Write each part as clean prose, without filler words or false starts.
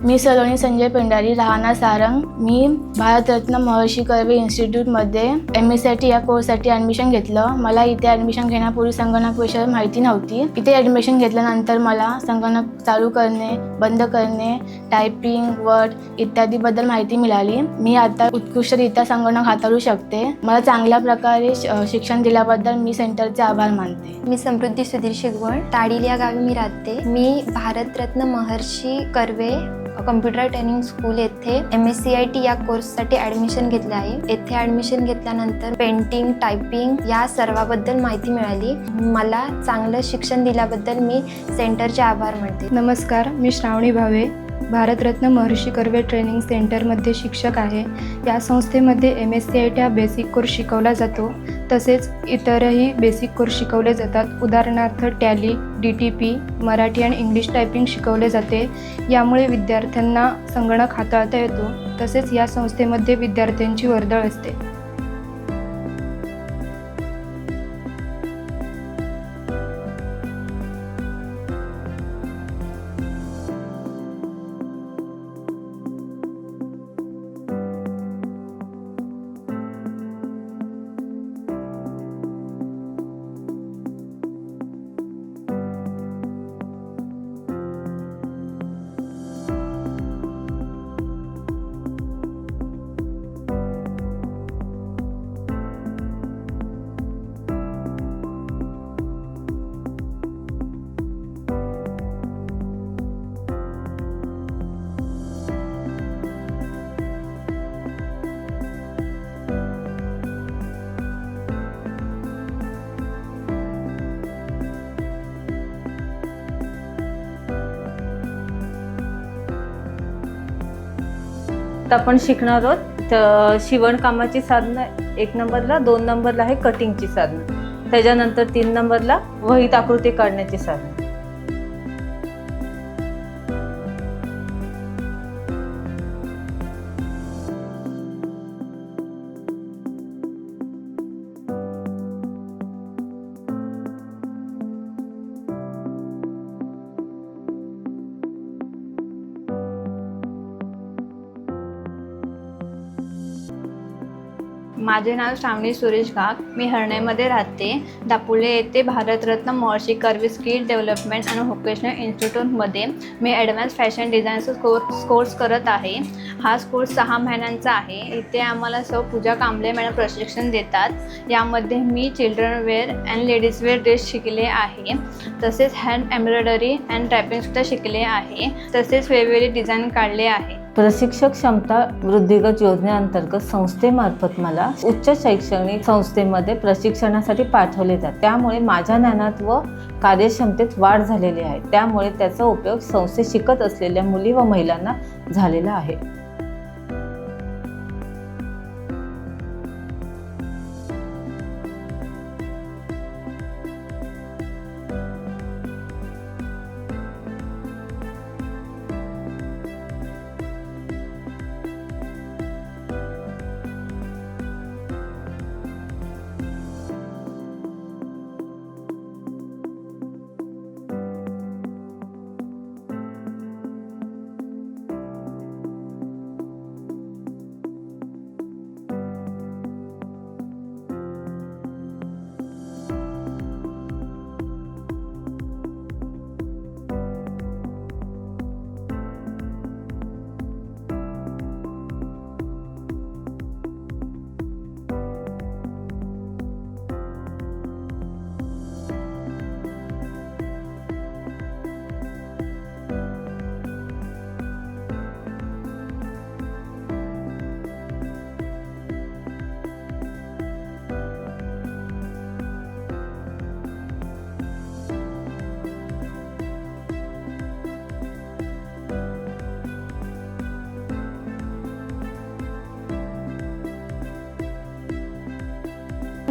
मी सलोनी संजय पेंडारी, राहणार सारंग। मी भारतरत्न महर्षी कर्वे इन्स्टिट्यूटमध्ये MSc या कोर्ससाठी ॲडमिशन घेतलं। मला इथे ॲडमिशन घेण्यापूर्वी संगणक विषय माहिती नव्हती। इथे ॲडमिशन घेतल्यानंतर मला संगणक चालू करणे, बंद करणे, टायपिंग, वर्ड इत्यादीबद्दल माहिती मिळाली। मी आता उत्कृष्टरित्या संगणक हाताळू शकते। मला चांगल्या प्रकारे शिक्षण दिल्याबद्दल मी सेंटरचे आभार मानते। मी समृद्धी सुधीर शिगवण, ताडील या गावी मी राहते। मी Bharat Ratna Maharshi Karve computer training school येथे MSCIT या कोर्ससाठी ॲडमिशन घेतले आहे। येथे ॲडमिशन घेतल्यानंतर पेंटिंग, टायपिंग या सर्वाबद्दल माहिती मिळाली। मला चांगलं शिक्षण दिल्याबद्दल मी सेंटरचे आभार मानते। नमस्कार, मी श्रावणी भावे, भारतरत्न महर्षी कर्वे ट्रेनिंग सेंटरमध्ये शिक्षक आहे। या संस्थेमध्ये MSCIT हा बेसिक कोर्स शिकवला जातो, तसेच इतरही बेसिक कोर्स शिकवले जातात। उदाहरणार्थ टॅली, DTP, मराठी आणि इंग्लिश टायपिंग शिकवले जाते। यामुळे विद्यार्थ्यांना संगणक हाताळता येतो। तसेच या संस्थेमध्ये विद्यार्थ्यांची वर्दळ असते। आपण शिकणार आहोत शिवणकामाची साधनं। 1 नंबरला, 2 नंबरला आहे कटिंगची साधनं, त्याच्यानंतर 3 नंबरला वहीत आकृती काढण्याची साधनं। माझे नाव श्रावणी सुरेश घाग, मी हर्णेमध्ये राहते। दापोली येथे भारतरत्न महर्षी कर्वे स्किल डेव्हलपमेंट आणि व्होकेशनल इन्स्टिट्यूटमध्ये मी ॲडव्हान्स फॅशन डिझाईनचा कोर्स करत आहे। हा कोर्स 6 महिन्यांचा आहे। इथे आम्हाला सौ पूजा कांबळे मॅडम प्रशिक्षण देतात। यामध्ये मी children wear and ladies wear dress शिकले आहे, तसेच हँड एम्ब्रॉयडरी अँड टायपिंगसुद्धा शिकले आहे, तसेच वेगवेगळे डिझाईन काढले आहे। प्रशिक्षक क्षमता वृद्धिगत योजनेअंतर्गत संस्थेमार्फत मला उच्च शैक्षणिक संस्थेमध्ये प्रशिक्षणासाठी पाठवले जाते। त्यामुळे माझ्या ज्ञानात व कार्यक्षमतेत वाढ झालेली आहे। त्यामुळे त्याचा उपयोग संस्थेत शिकत असलेल्या मुली व महिलांना झालेला आहे।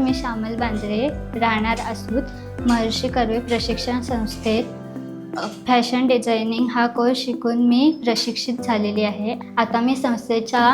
मी श्यामल बांद्रे, राहणार आसूत, महर्षी कर्वे प्रशिक्षण संस्थेत फॅशन डिझायनिंग हा कोर्स शिकून मी प्रशिक्षित झालेली आहे। आता मी संस्थेच्या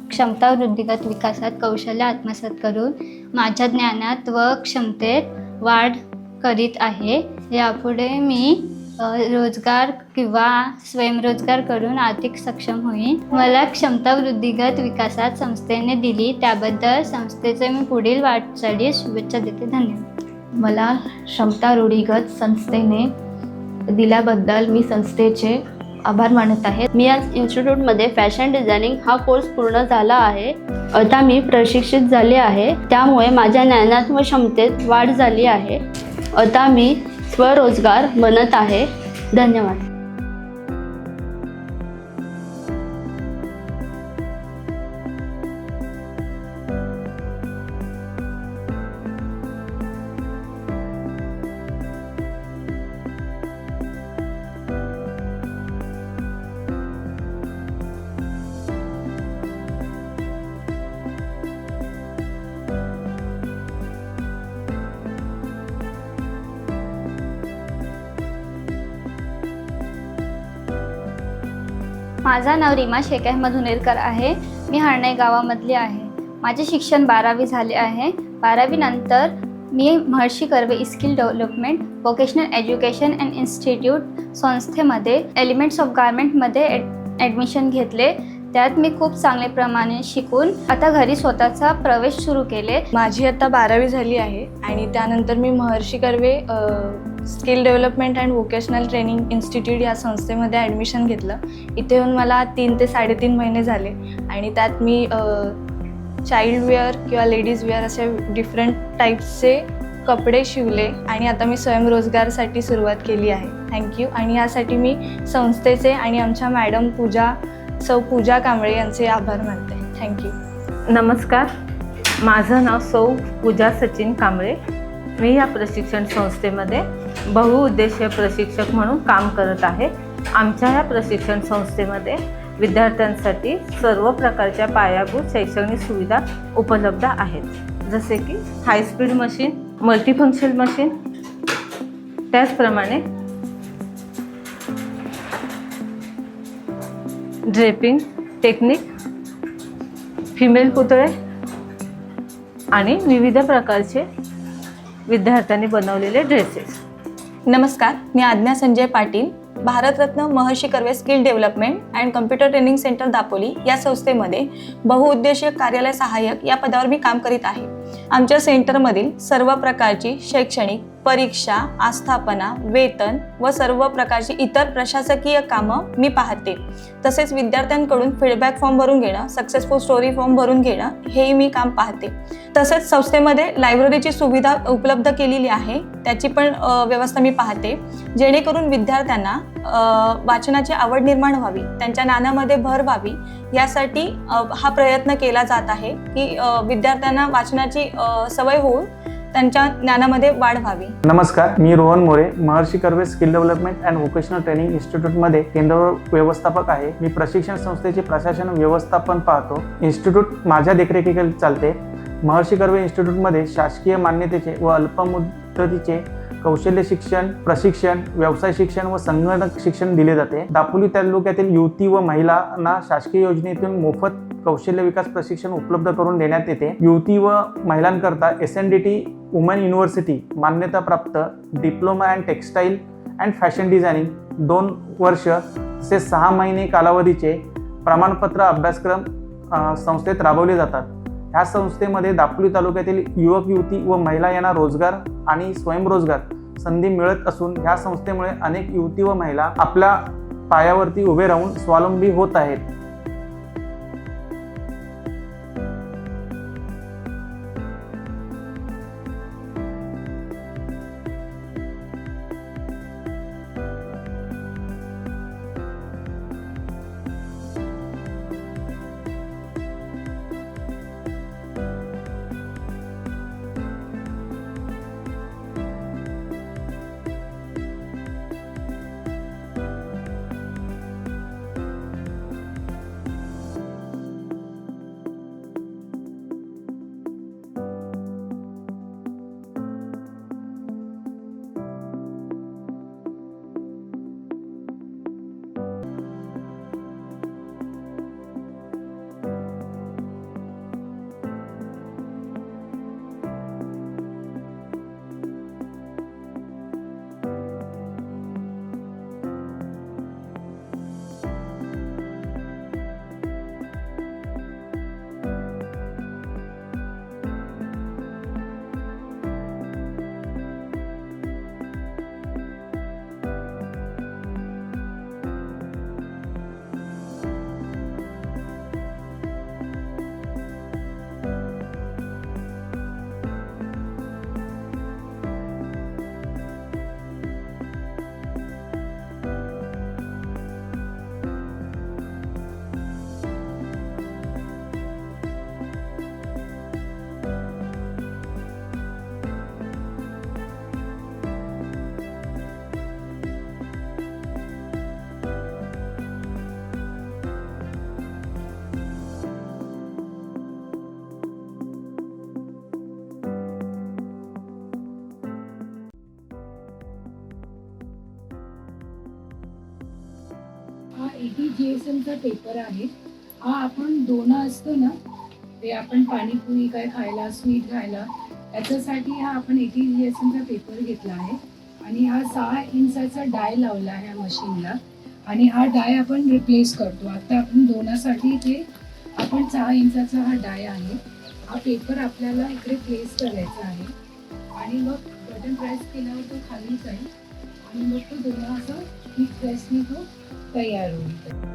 क्षमता वृद्धिगत विकासात कौशल्य आत्मसात करून माझ्या ज्ञानात व क्षमतेत वाढ करीत आहे। यापुढे मी रोजगार किंवा स्वयंरोजगार करून आर्थिक सक्षम होईन. मला क्षमता वृद्धिगत विकासात संस्थेने दिली त्याबद्दल संस्थेचे मी पुढील वाटचालीस शुभेच्छा देते. धन्यवाद. मला क्षमता रूढीगत संस्थेने दिल्याबद्दल मी संस्थेचे आभार मानत आहे. मी आज इन्स्टिट्यूटमध्ये फॅशन डिझायनिंग हा कोर्स पूर्ण झाला आहे. आता मी प्रशिक्षित झाले आहे. त्यामुळे माझ्या ज्ञानात व क्षमतेत वाढ झाली आहे. आता मी स्वरोजगार बनत आहे. धन्यवाद. माझं नाव रीमा शेख अहमद हुनेरकर आहे. मी हरणे गावामधली आहे. माझे शिक्षण 12वी झाले आहे. 12वी नंतर मी Maharshi Karve skill development vocational education and institute संस्थेमध्ये एलिमेंट्स ऑफ गारमेंटमध्ये ॲडमिशन घेतले. त्यात मी खूप चांगल्या प्रमाणे शिकून आता घरी स्वतःचा प्रवेश सुरू केले. माझी आता 12वी झाली आहे आणि त्यानंतर मी Maharshi Karve skill development and vocational training institute या संस्थेमध्ये ॲडमिशन घेतलं. इथे येऊन मला 3 ते 3.5 महिने झाले आणि त्यात मी चाइल्ड वेअर किंवा लेडीज वेअर असे डिफरंट टाईप्सचे कपडे शिवले आणि आता मी स्वयंरोजगारसाठी सुरुवात केली आहे. थँक्यू. आणि यासाठी मी संस्थेचे आणि आमच्या मॅडम सौ पूजा कांबळे यांचे आभार मानते. थँक्यू. नमस्कार, माझं नाव सौ पूजा सचिन कांबळे. मी या प्रशिक्षण संस्थेमध्ये बहुउद्देशीय प्रशिक्षक म्हणून काम करत आहे. आमच्या या प्रशिक्षण संस्थेमध्ये विद्यार्थ्यांसाठी सर्व प्रकारच्या पायाभूत शैक्षणिक सुविधा उपलब्ध आहेत, जसे की हायस्पीड मशीन, मल्टीफंक्शनल मशीन, त्याचप्रमाणे ड्रेपिंग टेक्निक, फिमेल पुतळे आणि विविध प्रकारचे विद्यार्थ्यांनी बनवलेले ड्रेसेस. नमस्कार, मी Adnya Sanjay Patil, Bharat Ratna Maharshi Karve skill development and computer training centre Dapoli या संस्थेमध्ये बहुउद्देशीय कार्यालय सहाय्यक या पदावर मी काम करीत आहे. आमच्या सेंटरमधील सर्व प्रकारची शैक्षणिक परीक्षा, आस्थापना, वेतन व सर्व प्रकारची इतर प्रशासकीय कामं मी पाहते. तसेच विद्यार्थ्यांकडून फीडबॅक फॉर्म भरून घेणं, सक्सेसफुल स्टोरी फॉर्म भरून घेणं हेही मी काम पाहते. तसेच संस्थेमध्ये लायब्ररीची सुविधा उपलब्ध केलेली आहे, त्याची पण व्यवस्था मी पाहते, जेणेकरून विद्यार्थ्यांना वाचनाची आवड निर्माण व्हावी, त्यांच्या ज्ञानामध्ये भर व्हावी, यासाठी हा प्रयत्न केला जात आहे की विद्यार्थ्यांना वाचनाची सवय होऊन त्यांच्या ज्ञानामध्ये वाढ व्हावी. नमस्कार, मी Rohan More, Maharshi Karve skill development and vocational training इन्स्टिट्यूटमध्ये केंद्र व्यवस्थापक आहे. मी प्रशिक्षण संस्थेचे प्रशासन व्यवस्थापन पाहतो. इन्स्टिट्यूट माझ्या देखरेखीखाली चालते. महर्षी कर्वे इन्स्टिट्यूटमध्ये शासकीय मान्यतेचे व अल्पमुदतीचे कौशल्य शिक्षण, प्रशिक्षण, व्यवसाय शिक्षण व संगणक शिक्षण दिले जाते. दापोली तालुक्यातील युवती व महिलांना शासकीय योजनेतून मोफत कौशल्य विकास प्रशिक्षण उपलब्ध करून देण्यात येते. युवती व महिलांकरता SNDT वुमन युनिव्हर्सिटी मान्यताप्राप्त diploma and textile and fashion designing 2 वर्ष तसेच 6 महिने कालावधीचे प्रमाणपत्र अभ्यासक्रम संस्थेत राबवले जातात. ह्या संस्थेमध्ये दापोली तालुक्यातील युवक युवती व महिला यांना रोजगार आणि स्वयंरोजगार संधी मिळत असून ह्या संस्थेमुळे अनेक युवती व महिला आपल्या पायावरती उभे राहून स्वावलंबी होत आहेत. ATGSMचा पेपर आहे. हा आपण दोना असतो ना, ते आपण पाणीपुरी काय खायला, स्वीट खायला, याच्यासाठी हा आपण ATGSMचा पेपर घेतला आहे. आणि हा 6 इंचाचा डाय लावला आहे मशीनला. आणि हा डाय आपण रिप्लेस करतो. आता आपण दोनासाठी ते आपण 6 इंचाचा हा डाय आहे. हा पेपर आपल्याला इकडे प्लेस करायचा आहे आणि मग बटन प्रेस केल्यावर तो खाली जाईल आणि मग तो दोना असा क्लिक प्रेसने तो तयार होईल.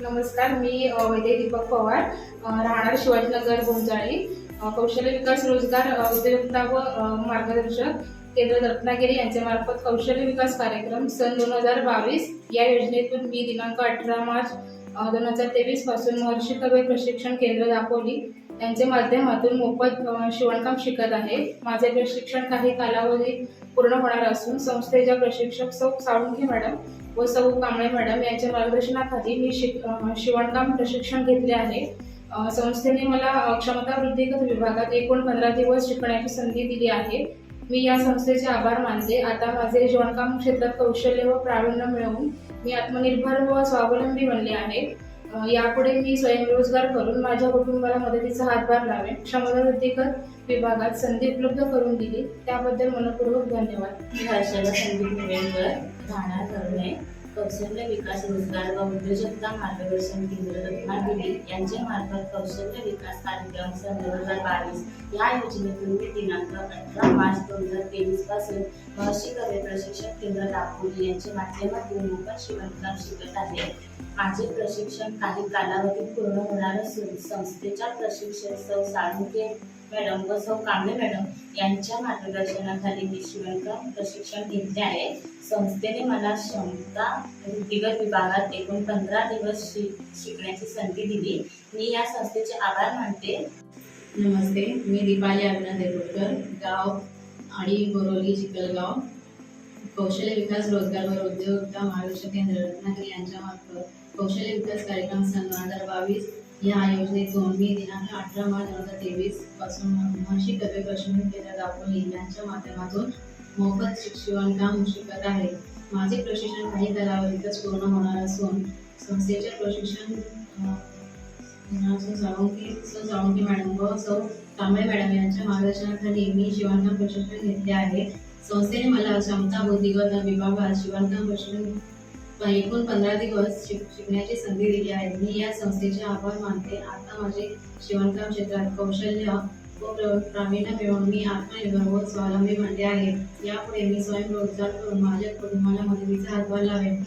नमस्कार, मी वैद्य दीपक पवार, राहणार शिवाजीनगर गोंजाळी, कौशल्य विकास रोजगार उद्योजकता व मार्गदर्शक केंद्र रत्नागिरी यांच्यामार्फत कौशल्य विकास कार्यक्रम सन 2022 या योजनेतून मी दिनांक 18 मार्च 2023 पासून महर्षी कर्वे प्रशिक्षण केंद्र दापोली यांच्या माध्यमातून मोफत शिवणकाम शिकत आहे. माझे प्रशिक्षण काही कालावधी पूर्ण होणार असून संस्थेच्या प्रशिक्षक सौ साळुंखे मॅडम व सौ कांबळे मॅडम यांच्या मार्गदर्शनाखाली मी शिवणकाम प्रशिक्षण घेतले आहे. संस्थेने मला क्षमता वृद्धिगत विभागात एकूण 15 दिवस शिकण्याची संधी दिली आहे. मी या संस्थेचे आभार मानते. आता माझे शिवणकाम क्षेत्रात कौशल्य व प्रावीण्य मिळवून मी आत्मनिर्भर व स्वावलंबी बनले आहे. यापुढे मी स्वयंरोजगार करून माझ्या कुटुंबाला मदतीचा हातभार लावेन. क्षमता वृद्धिगत विभागात संधी उपलब्ध करून दिली त्याबद्दल मनपूर्वक धन्यवाद. मी हर्षदा संदीप निवेंकर, राहणार करणे, कौशल्य विकास रोजगार व उद्योजकता मार्गदर्शन केंद्र रत्नागिरी यांच्या मार्फत कौशल्य विकास कार्यक्रम सन 2022 या योजनेतून मी दिनांक 18 मार्च 2023 पासून महर्षी कर्वे प्रशिक्षण केंद्र दापोली यांच्या माध्यमातून मोफत शिवणकाम शिकत आहे. माझे प्रशिक्षण काही कालावधीत पूर्ण होणार असून संस्थेच्या प्रशिक्षक सौ साळुंखे मॅडम व सौ कांबळे मॅडम यांच्या मार्गदर्शनाखाली मी शिवणकाम प्रशिक्षण घेतले आहे. संस्थेने मला क्षमता वृद्धिगत विभागात एकूण 15 दिवस शिकण्याची संधी दिली. मी या संस्थेचे आभार मानते. नमस्ते, मी दीपाली अविनाश देवकर, गाव आणि बोरोली चिखलगाव, कौशल्य विकास रोजगार व उद्योजकता मार्गदर्शन केंद्र रत्नागिरी यांच्यामार्फत कौशल्य विकास कार्यक्रम सन 2022 या योजनेतून मी दिनांक 18 मार्च 2023 पासून महर्षी कर्वे प्रशिक्षण केंद्र दापोली यांच्या माध्यमातून मोफत शिवणकाम शिकत आहे. माझे प्रशिक्षण काही कालावधीतच पूर्ण होणार असून संस्थेच्या प्रशिक्षण साळुंखे मॅडम व सौ कांबळे मॅडम यांच्या मार्गदर्शनाखाली मी शिवणकाम प्रशिक्षण घेतले आहे. संस्थेने मला क्षमता बुद्धिगत विभागात शिवणकाम प्रशिक्षण एकूण 15 दिवस शिकण्याची संधी दिली आहे. मी या संस्थेचे आभार मानते. आता माझे शिवणकाम क्षेत्रात कौशल्य व प्रावीण्य मिळवून मी आत्मनिर्भर व स्वावलंबी बनले आहे. यापुढे मी स्वयंरोजगार करून माझ्या कुटुंबाला मदतीचा हातभार लावेन.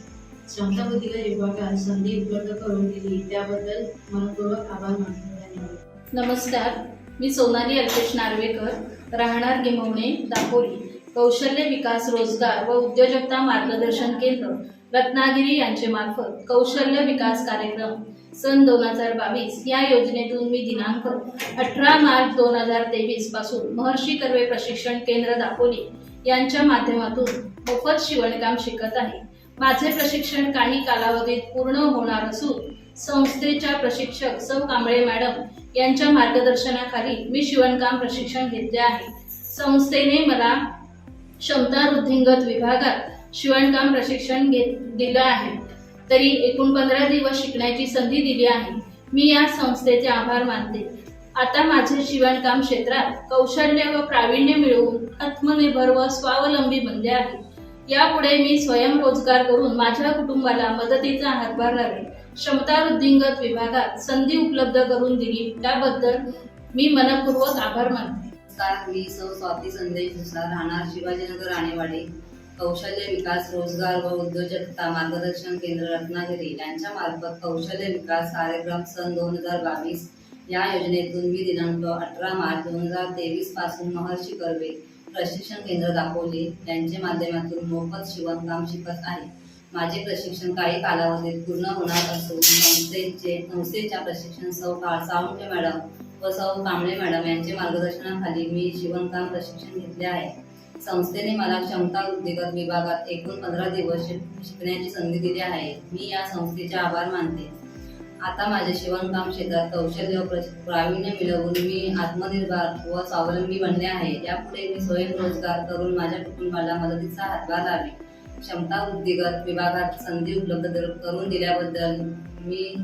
क्षमता बुद्धिगत विभागात संधी उपलब्ध करून दिली त्याबद्दल मनपूर्वक आभार मानते. धन्यवाद. नमस्कार, मी सोनाली अल्पेश नार्वेकर, राहणार गिमवणे, दापोली. कौशल्य विकास रोजगार व उद्योजकता मार्गदर्शन केंद्र रत्नागिरी यांचे मार्फत कौशल्य विकास कार्यक्रम सन 2022 या योजनेतून मी दिनांक 18 मार्च 2023 पासून महर्षी कर्वे प्रशिक्षण केंद्र दापोली यांच्या माध्यमातून मोफत शिवणकाम शिकत आहे. माझे प्रशिक्षण काही कालावधीत पूर्ण होणार असून संस्थेच्या प्रशिक्षक सौ कांबळे मॅडम यांच्या मार्गदर्शनाखाली मी शिवणकाम प्रशिक्षण घेतले आहे. संस्थेने मला क्षमता वृद्धिंगत विभागात शिवणकाम प्रशिक्षण दिलं आहे. तरी एकूण 15 दिवस शिकण्याची संधी दिली आहे. मी या संस्थेचे आभार मानते. आता माझे शिवणकाम क्षेत्रात कौशल्य व प्रावीण्य मिळवून आत्मनिर्भर व स्वावलंबी बनले आहे. यापुढे मी स्वयंरोजगार करून माझ्या कुटुंबाला मदतीचा हातभार लावेन. क्षमता वृद्धिंगत विभागात संधी उपलब्ध करून दिली त्याबद्दल मी मनपूर्वक आभार मानते. मी सौ स्वाती संदेश भुसार, राहणार शिवाजीनगर, राणेवाडी. कौशल्य विकास रोजगार व उद्योजकता मार्गदर्शन केंद्र रत्नागिरी यांच्या मार्फत कौशल्य विकास कार्यक्रम सन 2022 या योजनेतून मी दिनांक 18 मार्च 2023 पासून महर्षी कर्वे प्रशिक्षण केंद्र दापोली यांच्या माध्यमातून मोफत शिवणकाम शिकत आहे. माझे प्रशिक्षण काही कालावधीत पूर्ण होणार असून संस्थेच्या प्रशिक्षण सौ साळुंखे मॅडम व सौ कांबळे मॅडम यांच्या मार्गदर्शनाखाली मी शिवणकाम प्रशिक्षण घेतले आहे. संस्थेने मला क्षमता वृद्धिगत विभागात एकूण 15 दिवस शिकण्याची संधी दिली आहे. मी या संस्थेचे आभार मानते. आता माझ्या शिवणकाम क्षेत्रात कौशल्य व प्रावीण्य मिळवून मी आत्मनिर्भर व स्वावलंबी बनले आहे. यापुढे मी स्वयंरोजगार करून माझ्या कुटुंबाला मदतीचा हातभार लावेन. क्षमता वृद्धिगत विभागात संधी उपलब्ध करून दिल्याबद्दल मी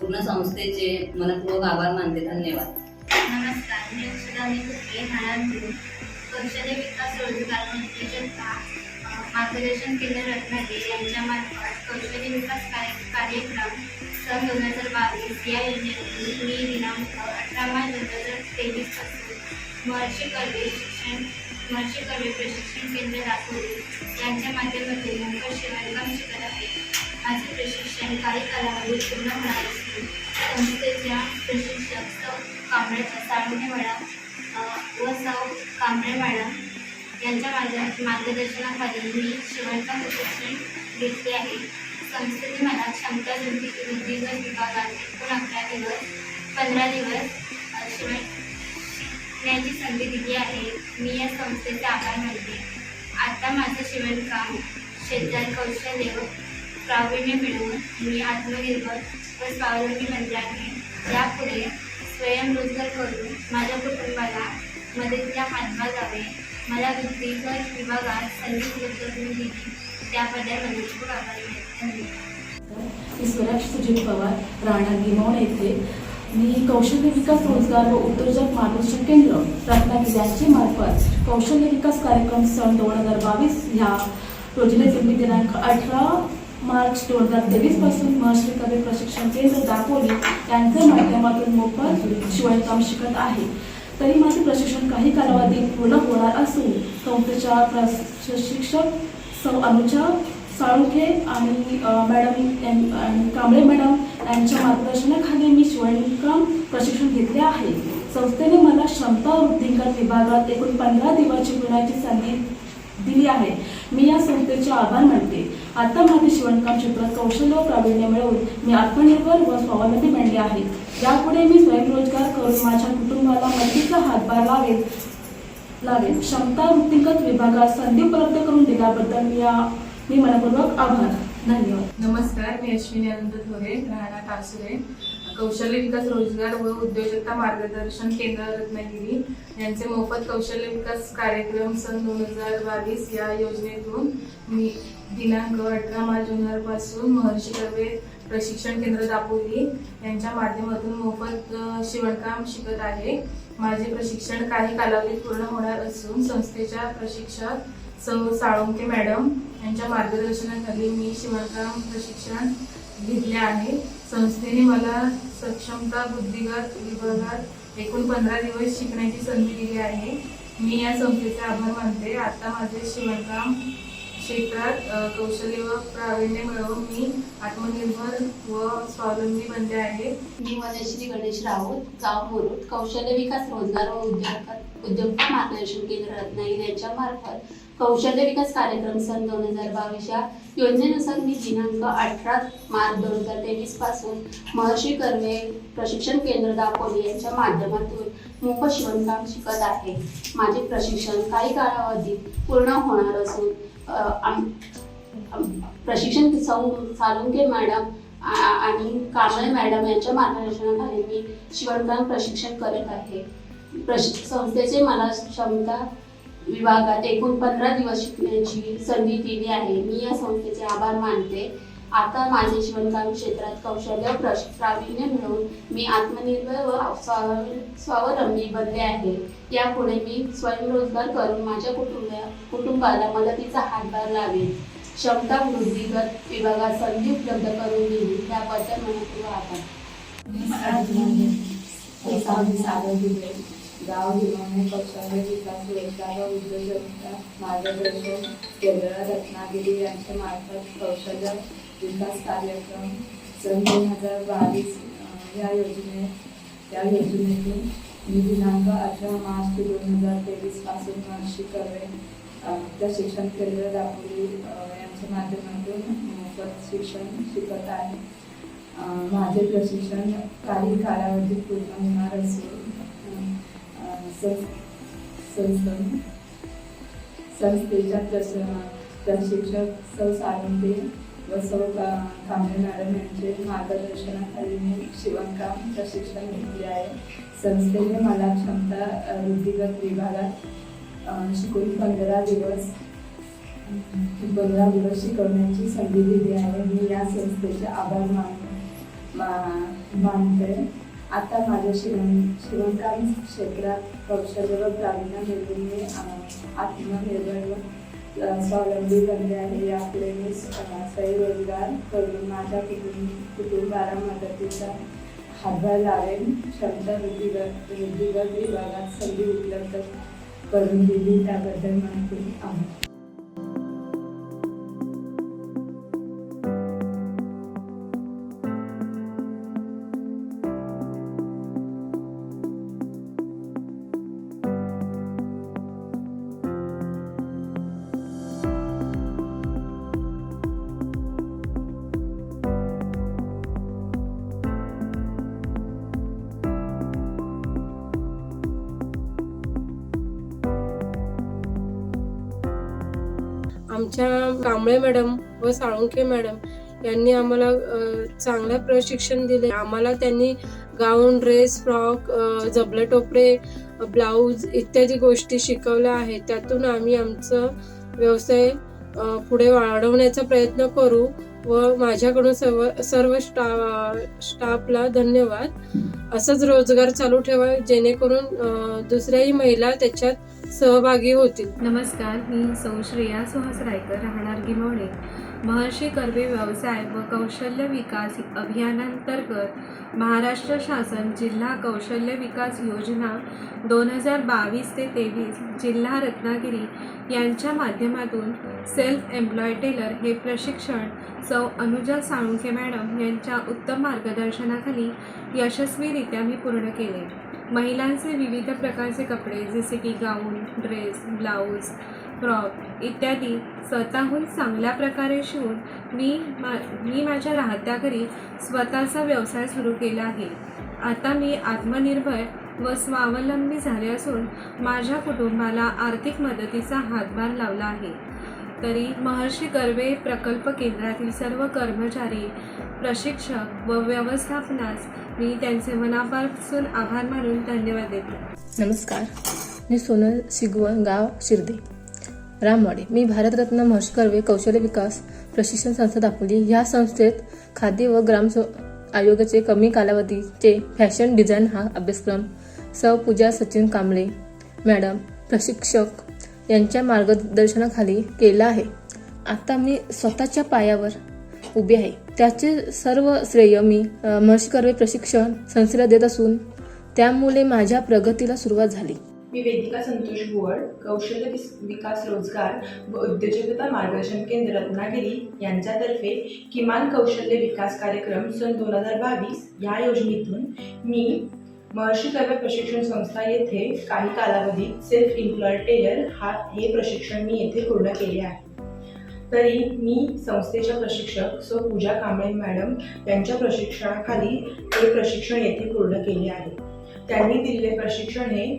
पूर्ण संस्थेचे मनपूर्वक आभार मानते. धन्यवाद. नमस्कार, मी सुधानी कुत्रे, राहणार कौशल्य विकास रोजगार व उद्योजकता मार्गदर्शन केंद्र रत्नागिरी यांच्या मार्फत कौशल्य विकास कार्यक्रम सन 2022 या योजनेतून मी दिनांक 18 मार्च 2023 पासून महर्षी कर्वे प्रशिक्षण केंद्र दापोली यांच्या माध्यमातून मोफत शिवणकाम शिकत आहे. माझे प्रशिक्षण काही कालावधीत पूर्ण होणार असून संस्थेच्या प्रशिक्षक सौ साळुंखे मॅडम व सौ कांबळे मॅडम यांच्या मार्गदर्शनाखाली मी शिवणकाम प्रशिक्षण घेतले आहे. संस्थेने मला क्षमता वृद्धिगत विभागात एकूण 15 दिवस शिकण्याची संधी दिली आहे. मी या संस्थेचे आभार मानते. आता माझे शिवणकाम क्षेत्रात कौशल्य व प्रावीण्य मिळवून मी आत्मनिर्भर व स्वावलंबी बनले आहे. यापुढे स्वयंरोजगार करून माझ्या कुटुंबाला मदतीचा हातभार लावेन. मला वृत्तीगत विभागात संधी उपलब्ध करून दिली त्याबद्दल मनपूर्वक आभार मानते. मी स्वराज सुजित पवार, राहणार गिमवणे येथे. मी कौशल्य विकास रोजगार व उद्योजक मार्गदर्शन केंद्र रत्नागिरी यांचे मार्फत कौशल्य विकास कार्यक्रम सन 2022 ह्या योजनेतून मी दिनांक 18 मार्च 2023 पासून महर्षी कर्वे प्रशिक्षण केंद्र दापोली यांच्या माध्यमातून मोफत शिवणकाम शिकत आहे. तरी माझे प्रशिक्षण काही कालावधीत पूर्ण होणार असून संस्थेच्या प्रशिक्षक सौ अनुजा साळुंखे आणि मॅडम कांबळे मॅडम यांच्या मार्गदर्शनाखाली मी शिवणकाम प्रशिक्षण घेतले आहे. संस्थेने मला क्षमता वृद्धिंगत विभागात एकूण 15 दिवस शिकवण्याची संधी दिली आहे. मी या संस्थेचे आभार मानते. आता माझे शिवणकाम क्षेत्रात कौशल्य व प्रावीण्य मिळवून मी आत्मनिर्भर व स्वावलंबी बनले आहे. यापुढे मी स्वयंरोजगार करून माझ्या कुटुंबाला मदतीचा हातभार लावेन. लावेल. क्षमता वृत्तिगत विभागात संधी उपलब्ध करून दिल्याबद्दल मी मनपूर्वक आभार. धन्यवाद. नमस्कार, मी अश्विनी अनंत थोरे, राहणार तासुरे. कौशल्य विकास रोजगार व उद्योजकता मार्गदर्शन केंद्र रत्नागिरी यांचे मोफत कौशल्य विकास कार्यक्रम सन 2022 या योजनेतून मी दिनांक 18 मार्च 2000 पासून महर्षी कर्वे प्रशिक्षण केंद्र दापोली यांच्या माध्यमातून मोफत शिवणकाम शिकत आहे. माझे प्रशिक्षण काही कालावधीत पूर्ण होणार असून संस्थेच्या प्रशिक्षक सौ साळुंके मॅडम यांच्या मार्गदर्शनाखाली मी शिवणकाम प्रशिक्षण घेतले आहे. संस्थेने मला सक्षमता बुद्धिगत विभागात एकूण 15 दिवस शिकण्याची संधी दिली आहे. मी या संस्थेचे आभार मानते. आता माझे शिवणकाम क्षेत्रात कौशल्य व प्रावीण्य मिळवून मी आत्मनिर्भर व स्वावलंबी बनले आहे. मी वनश्री गणेश राऊत, गाव मुरुड, कौशल्य विकास रोजगार व उद्योजकता मार्गदर्शन केंद्र रत्नागिरी यांच्या मार्फत कौशल्य विकास कार्यक्रम सन 2022 या योजनेनुसार मी दिनांक 18 मार्च 2023 पासून महर्षी कर्वे प्रशिक्षण केंद्र दापोली यांच्या माध्यमातून मोफत शिवणकाम शिकत आहे. माझे प्रशिक्षण काही कालावधीत पूर्ण होणार असून प्रशिक्षण साळुंके मॅडम आणि कांबळे मॅडम यांच्या मार्गदर्शनाखाली मी शिवणकाम प्रशिक्षण करत आहे. संस्थेचे मला क्षमता विभागात एकूण 15 दिवस शिकण्याची संधी दिली आहे. मी या संस्थेचे आभार मानते. आता माझे शिवणकाम क्षेत्रात कौशल्य प्रावीण्य मिळवून मी आत्मनिर्भर व स्वावलंबी बनले आहे. यापुढे मी स्वयंरोजगार करून माझ्या कुटुंबाला मदतीचा हातभार लावेल. क्षमता वृद्धिगत विभागात संधी उपलब्ध करून दिली त्याबद्दल मनपूर्वक आभार. गाव गिरवणे कौशल्य विकास रोजगार व उद्योजकता मार्गदर्शन केंद्र रत्नागिरी यांच्या मार्फत कौशल्य विकास कार्यक्रम सन 2022 या योजनेतून मी दिनांक 18 मार्च 2023 पासून महर्षी कर्वे प्रशिक्षण केंद्र दापोली यांच्या माध्यमातून मोफत शिक्षण शिकत आहे. माझे प्रशिक्षण काही कालावधीत पूर्ण होणार असून संस्थेच्या प्रशिक्षक सौ साळुंके व सौ कांबळे मॅडम यांचे मार्गदर्शनाखाली मी शिवणकाम प्रशिक्षण घेतले आहे. संस्थेने मला क्षमता वृद्धिगत विभागात शिकून 15 दिवस शिकवण्याची संधी दिली आहे. मी या संस्थेचे आभार मानते. आता माझ्या शिवणकाम क्षेत्रात कौशल्य व प्रावीण्य मिळवून मी आत्मनिर्भर व स्वावलंबी बनले आहे. यापुढे मी स्वयंरोजगार करून माझ्या कुटुंबाला मदतीचा हातभार लावेल. क्षमता वृद्धिगत विभागात संधी उपलब्ध करून दिली त्याबद्दल मनपूर्वक आभार. आमच्या कांबळे मॅडम व साळुंके मॅडम यांनी आम्हाला चांगलं प्रशिक्षण दिले. आम्हाला त्यांनी गाऊन, ड्रेस, फ्रॉक, जबले टोपरे, ब्लाऊज इत्यादी गोष्टी शिकवल्या आहेत. त्यातून आम्ही आमचं व्यवसाय पुढे वाढवण्याचा प्रयत्न करू व माझ्याकडून सर्व स्टाफला धन्यवाद. असंच रोजगार चालू ठेवा जेणेकरून दुसऱ्याही महिला त्याच्यात सहभागी होतील. नमस्कार, मी सौ श्रेया सुहास रायकर, राहणार गिमवणे. महर्षी कर्वे व्यवसाय व कौशल्य विकास अभियानांतर्गत महाराष्ट्र शासन जिल्हा कौशल्य विकास योजना 2022 ते 23 जिल्हा रत्नागिरी यांच्या माध्यमातून सेल्फ एम्प्लॉय टेलर हे प्रशिक्षण सौ अनुजा साळुंके मॅडम यांच्या उत्तम मार्गदर्शनाखाली यशस्वीरित्या मी पूर्ण केले. महिलांचे विविध प्रकारचे कपडे जसे की गाऊन, ड्रेस, ब्लाऊज, फ्रॉक इत्यादी स्वतःहून चांगल्या प्रकारे शिवून मी माझ्या राहत्या घरी स्वतःचा व्यवसाय सुरू केला आहे. आता मी आत्मनिर्भर व स्वावलंबी झाले असून माझ्या कुटुंबाला आर्थिक मदतीचा हातभार लावला आहे. तरी महर्षी कर्वे प्रकल्प केंद्रातील सर्व कर्मचारी, प्रशिक्षक व व्यवस्थापनास मी त्यांचे मनापासून आभार मानून धन्यवाद देते. नमस्कार, मी सोनल शिगवण, गाव शिर्डी, रामवाडी. मी भारतरत्न महर्षी कर्वे कौशल्य विकास प्रशिक्षण संस्था दापोली या संस्थेत खादी व ग्राम आयोगाचे कमी कालावधीचे फॅशन डिझाईन हा अभ्यासक्रम सौ पूजा सचिन कांबळे मॅडम प्रशिक्षक यांच्या मार्गदर्शनाखाली केला आहे. आता मी स्वतःच्या पायावर उभी आहे. त्याचे सर्व श्रेय मी महर्षी कर्वे प्रशिक्षण संस्थेला देत असून त्यामुळे माझ्या प्रगतीला सुरुवात झाली. मी वेदिका संतोष बुवड, कौशल्य विकास रोजगार व उद्योजकता मार्गदर्शन केंद्र रत्नागिरी यांच्यातर्फे किमान कौशल्य विकास कार्यक्रम सन 2022 या योजनेतून मी महर्षी कर्वे प्रशिक्षण संस्था येथे काही कालावधीत सेल्फ एम्प्लॉयड टेलर हे प्रशिक्षण मी येथे पूर्ण केले आहे. तरी मी संस्थेच्या प्रशिक्षक सौ पूजा कांबळे मॅडम यांच्या प्रशिक्षणाखाली हे प्रशिक्षण येथे पूर्ण केले आहे. त्यांनी दिलेले प्रशिक्षण हे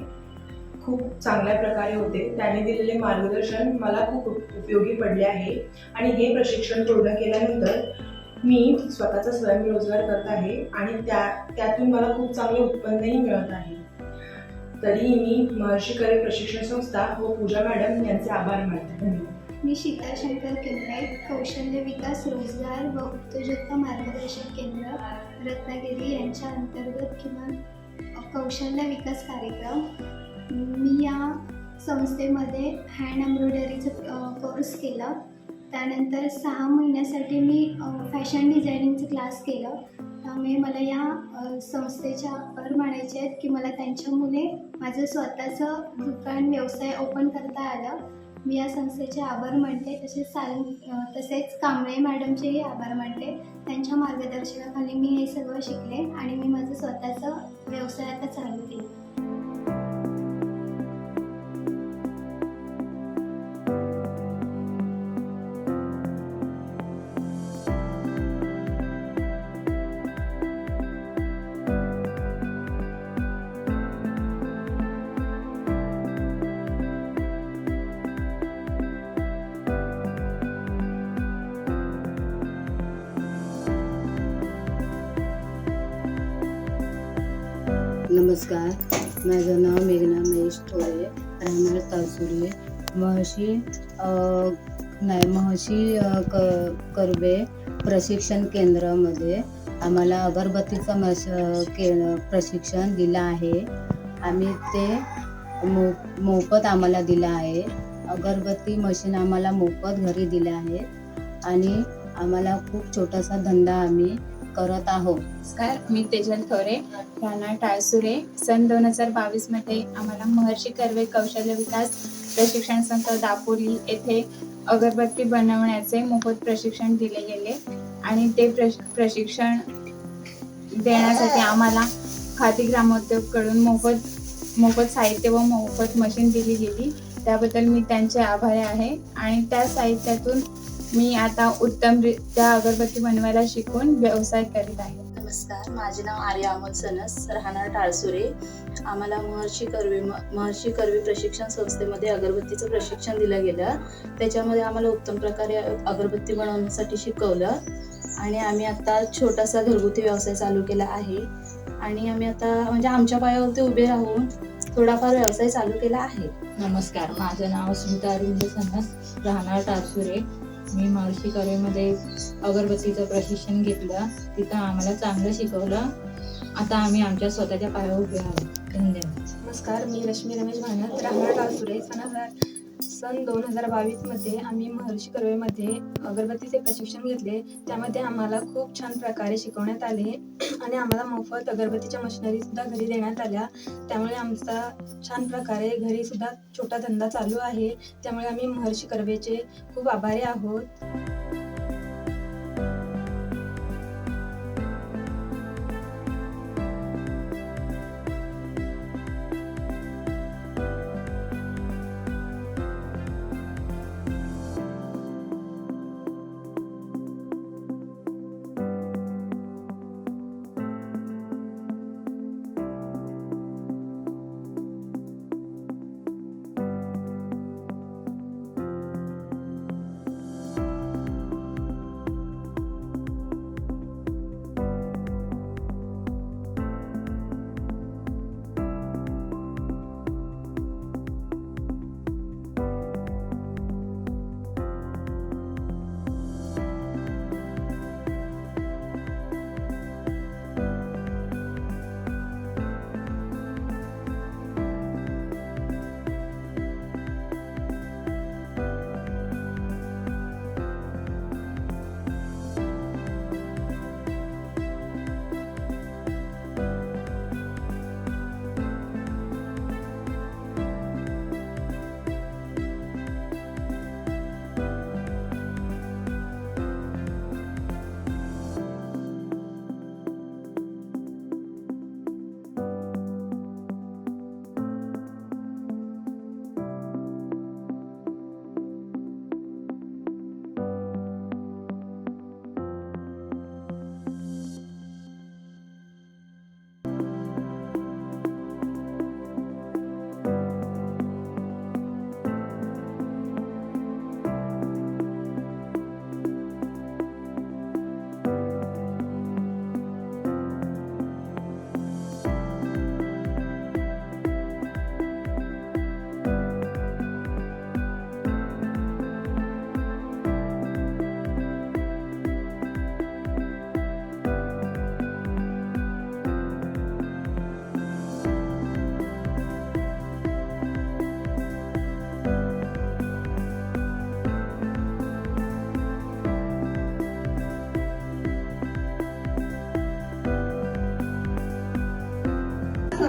खूप चांगल्या प्रकारे होते. त्यांनी दिलेले मार्गदर्शन मला खूप उपयोगी पडले आहे आणि हे प्रशिक्षण पूर्ण केल्यानंतर मी स्वतःचा स्वयंरोजगार करत आहे आणि त्यातून मला खूप चांगले उत्पन्नही मिळत आहे. तरी मी महर्षी कर्वे प्रशिक्षण संस्था व पूजा मॅडम यांचे आभार मानते. धन्यवाद. मी शीतल शंकर केंद्रे, कौशल्य विकास रोजगार व उद्योजकता मार्गदर्शन केंद्र रत्नागिरी यांच्या अंतर्गत किमान कौशल्य विकास कार्यक्रम मी या संस्थेमध्ये हँड एम्ब्रॉयडरीचं कोर्स केला. त्यानंतर 6 महिन्यासाठी मी फॅशन डिझायनिंगचं क्लास केलं. त्यामुळे मला या संस्थेच्या आभार मानायचे आहेत की मला त्यांच्यामुळे माझं स्वतःचं दुकान व्यवसाय ओपन करता आलं. मी या संस्थेचे आभार मानते. तसेच कांबळे मॅडमचेही आभार मानते. त्यांच्या मार्गदर्शनाखाली मी हे सगळं शिकले आणि मी माझं स्वतःचं व्यवसाय आता चालू केला. नमस्कार, माझं नाव मेघना महेश थोरे, राहणार तासुरे. महर्षी कर्वे प्रशिक्षण केंद्रामध्ये आम्हाला अगरबत्तीचं प्रशिक्षण दिलं आहे. आम्ही ते मोफत आम्हाला दिलं आहे. अगरबत्ती मशीन आम्हाला मोफत घरी दिलं आहे आणि आम्हाला खूप छोटासा धंदा आम्ही करत आहोत. नमस्कार, मी तेजल थोरे, राहणार टाळसुरे. सन 2022 मध्ये आम्हाला महर्षी कर्वे कौशल्य विकास प्रशिक्षण संस्था दापोली येथे अगरबत्ती बनवण्याचे मोफत प्रशिक्षण दिले गेले आणि ते प्रशिक्षण देण्यासाठी आम्हाला खादी ग्रामोद्योगकडून मोफत साहित्य व मोफत मशीन दिली गेली. त्याबद्दल मी त्यांचे आभारी आहे आणि त्या साहित्यातून मी आता उत्तमरित्या अगरबत्ती बनवायला शिकून व्यवसाय करीत आहे. नमस्कार, माझे नाव आर्या अमोल सनस, राहणार टाळसुरे. आम्हाला महर्षी कर्वे प्रशिक्षण संस्थेमध्ये अगरबत्तीचं प्रशिक्षण दिलं गेलं. त्याच्यामध्ये आम्हाला उत्तम प्रकारे अगरबत्ती बनवण्यासाठी शिकवलं आणि आम्ही आता छोटासा घरगुती व्यवसाय चालू केला आहे आणि आम्ही आता म्हणजे आमच्या पायावरती उभे राहून थोडाफार व्यवसाय चालू केला आहे. नमस्कार, माझं नाव स्मिता अरविंद सन्नस, राहणार टाळसुरे. मी महर्षी कर्वेमध्ये अगरबत्तीचं प्रशिक्षण घेतलं. तिथं आम्हाला चांगलं शिकवलं. आता आम्ही आमच्या स्वतःच्या पायावर उभे आहोत. धन्यवाद. नमस्कार, मी रश्मी रमेश भानत, राहणार टाळसुरे. सन 2022 मध्ये आम्ही महर्षी कर्वेमध्ये अगरबत्तीचे प्रशिक्षण घेतले. त्यामध्ये आम्हाला खूप छान प्रकारे शिकवण्यात आले आणि आम्हाला मोफत अगरबत्तीच्या मशिनरी सुद्धा घरी देण्यात आल्या. त्यामुळे आमचा छान प्रकारे घरी सुद्धा छोटा धंदा चालू आहे. त्यामुळे आम्ही महर्षी कर्वेचे खूप आभारी आहोत.